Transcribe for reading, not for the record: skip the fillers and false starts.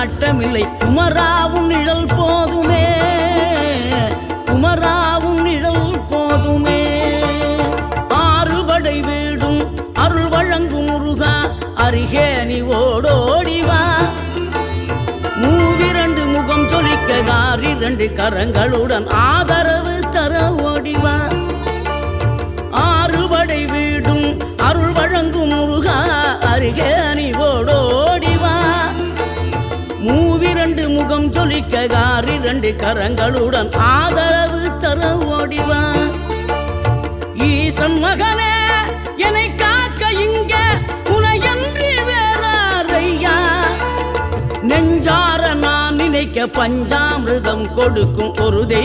நாட்டமில்லை. குமராவும் நிழல் போதுமே, குமராவும் நிழல் போதுமே. ஆறுபடை வீடும் அருள் வழங்கும் முருகா, அருகே நீ ஓடோடிவா. மூவிரண்டு முகம் சொலிக்க ஆறிரண்டு கரங்களுடன் ஆதரவு தர ஓடிவா. ஆறுபடை வீடும் அருள் வழங்கும் முருகா, அருகே நீ ஓடோடிவா. மூவிரண்டு முகம் சொலிக்க ஆறிரண்டு கரங்களுடன் ஆதரவு தர ஓடிவா. ஈசன் மகனே என்னை காக்க இங்க உனையன்றி வேறாரையா. நெஞ்சார நான் நினைக்க பஞ்சாமிர்தம் கொடுக்கும் ஒரு தெய்வம்